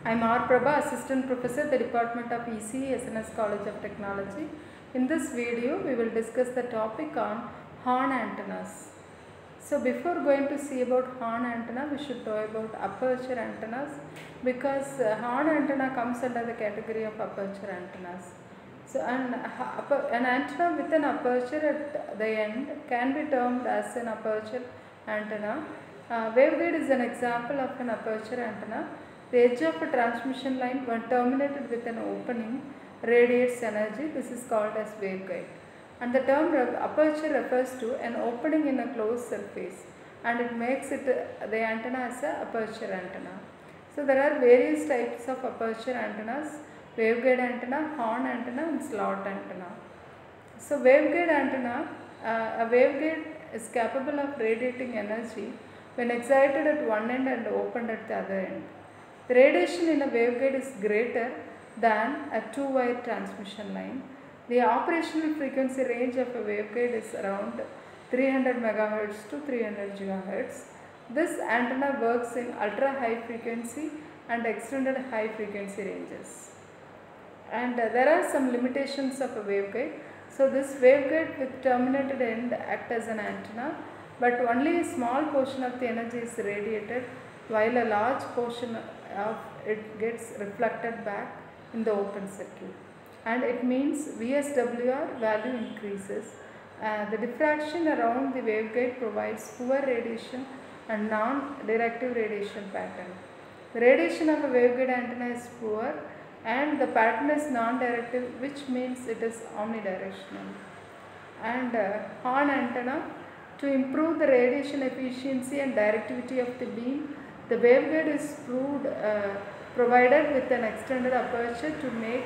I am R. Prabha, Assistant Professor, the Department of ECE, SNS College of Technology. In this video, we will discuss the topic on horn antennas. So before going to see about horn antenna, we should know about aperture antennas, because horn antenna comes under the category of aperture antennas. So an antenna with an aperture at the end can be termed as an aperture antenna. Waveguide is an example of an aperture antenna. The edge of a transmission line, when terminated with an opening, radiates energy. This is called as waveguide. And the term aperture refers to an opening in a closed surface, and it makes it the antenna as an aperture antenna. So there are various types of aperture antennas: waveguide antenna, horn antenna, and slot antenna. So waveguide antenna, a waveguide is capable of radiating energy when excited at one end and opened at the other end. The radiation in a waveguide is greater than a two-wire transmission line. The operational frequency range of a waveguide is around 300 MHz to 300 GHz. This antenna works in ultra-high frequency and extended high frequency ranges. And there are some limitations of a waveguide. So this waveguide with terminated end acts as an antenna, but only a small portion of the energy is radiated, while a large portion of it gets reflected back in the open circuit. And it means VSWR value increases. The diffraction around the waveguide provides poor radiation and non-directive radiation pattern. The radiation of a waveguide antenna is poor, and the pattern is non-directive, which means it is omnidirectional. And horn antenna, to improve the radiation efficiency and directivity of the beam, the waveguide is provided with an extended aperture to make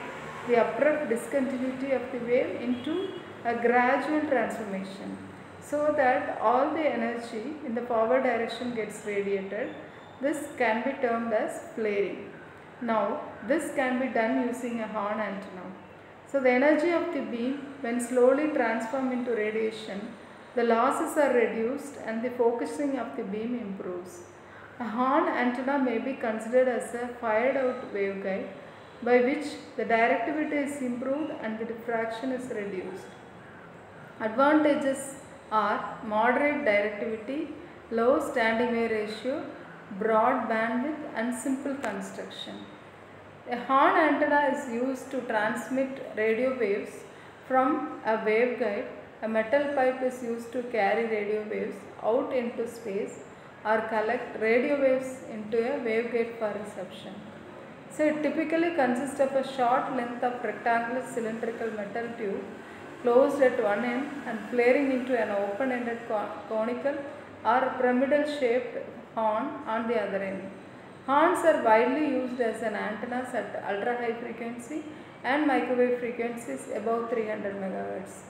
the abrupt discontinuity of the wave into a gradual transformation, so that all the energy in the forward direction gets radiated. This can be termed as flaring. Now, this can be done using a horn antenna. So the energy of the beam, when slowly transformed into radiation, the losses are reduced and the focusing of the beam improves. A horn antenna may be considered as a fired out waveguide, by which the directivity is improved and the diffraction is reduced. Advantages are moderate directivity, low standing wave ratio, broad bandwidth, and simple construction. A horn antenna is used to transmit radio waves from a waveguide. A metal pipe is used to carry radio waves out into space or collect radio waves into a waveguide for reception. So it typically consists of a short length of rectangular cylindrical metal tube closed at one end and flaring into an open-ended conical or pyramidal shaped horn on the other end. Horns are widely used as an antennas at ultra-high frequency and microwave frequencies above 300 MHz.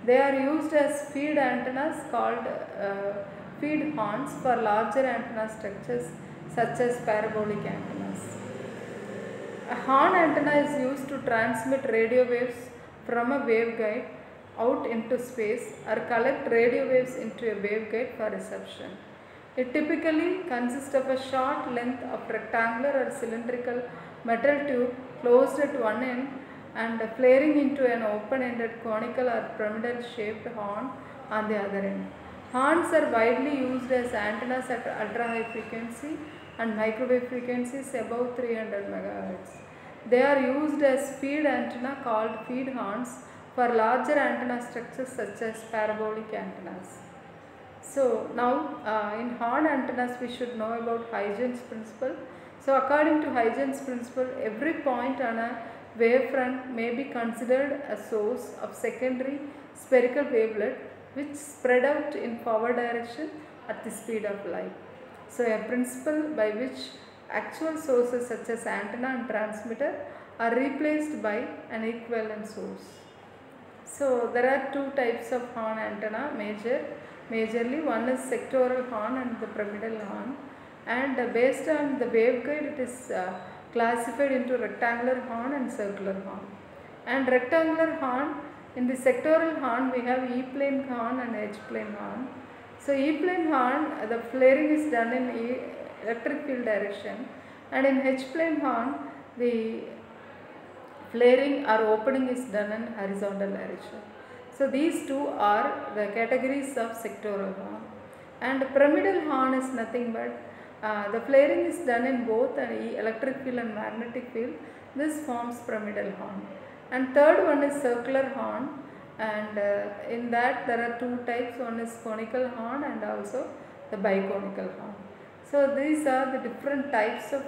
They are used as feed antennas called feed horns for larger antenna structures such as parabolic antennas. A horn antenna is used to transmit radio waves from a waveguide out into space or collect radio waves into a waveguide for reception. It typically consists of a short length of rectangular or cylindrical metal tube closed at one end and flaring into an open-ended conical or pyramidal shaped horn on the other end. Horns are widely used as antennas at ultra-high frequency and microwave frequencies above 300 MHz. They are used as feed antenna called feed horns for larger antenna structures such as parabolic antennas. So now in horn antennas we should know about Huygens principle. So according to Huygens principle, every point on a wavefront may be considered a source of secondary spherical wavelet which spread out in forward direction at the speed of light. So a principle by which actual sources such as antenna and transmitter are replaced by an equivalent source. So there are two types of horn antenna majorly. One is sectoral horn and the pyramidal horn, and based on the waveguide it is classified into rectangular horn and circular horn. And rectangular horn, in the sectoral horn we have E-plane horn and H-plane horn. So E-plane horn, the flaring is done in electric field direction, And in H-plane horn, the flaring or opening is done in horizontal direction. So these two are the categories of sectoral horn. And pyramidal horn is nothing but the flaring is done in both electric field and magnetic field. This forms pyramidal horn. And third one is circular horn, and in that there are two types. One is conical horn and also the biconical horn. So these are the different types of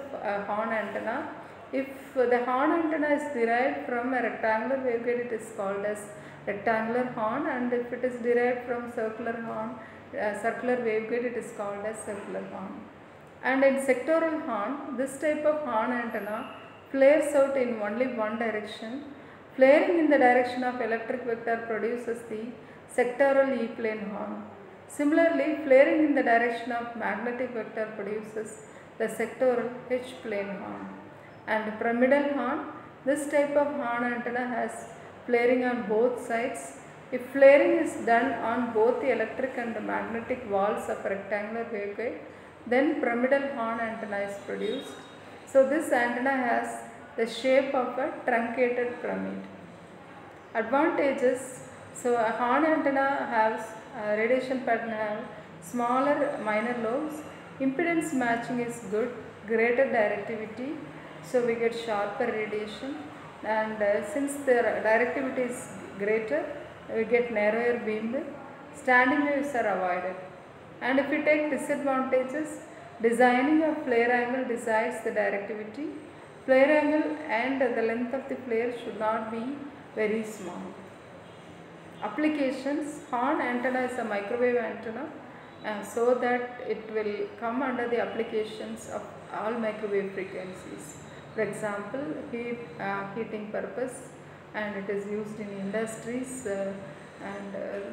horn antenna. If the horn antenna is derived from a rectangular waveguide, it is called as rectangular horn, and if it is derived from circular horn, circular waveguide, it is called as circular horn. And in sectoral horn, this type of horn antenna flares out in only one direction. Flaring in the direction of electric vector produces the sectoral E-plane horn. Similarly, flaring in the direction of magnetic vector produces the sectoral H-plane horn. And pyramidal horn, this type of horn antenna has flaring on both sides. If flaring is done on both the electric and the magnetic walls of a rectangular waveguide, then pyramidal horn antenna is produced. So this antenna has the shape of a truncated pyramid. Advantages: so a horn antenna has radiation pattern have smaller minor lobes, impedance matching is good, greater directivity, so we get sharper radiation, and since the directivity is greater, we get narrower beamwidth, standing waves are avoided. And if we take disadvantages, designing a flare angle decides the directivity. Flare angle and the length of the flare should not be very small. Applications: horn antenna is a microwave antenna, so that it will come under the applications of all microwave frequencies. For example, heating purpose, and it is used in industries.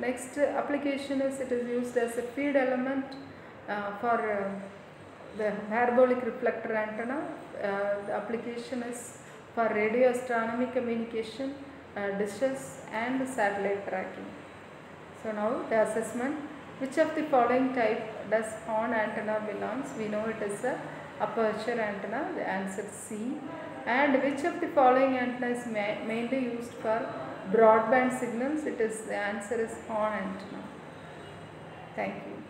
Next application is it is used as a feed element for the parabolic reflector antenna. The application is for radio astronomy communication, dishes and satellite tracking. So now the assessment: which of the following type does horn antenna belongs? We know it is a aperture antenna, the answer is C. And which of the following antenna is mainly used for broadband signals? It is, the answer is horn antenna. Thank you.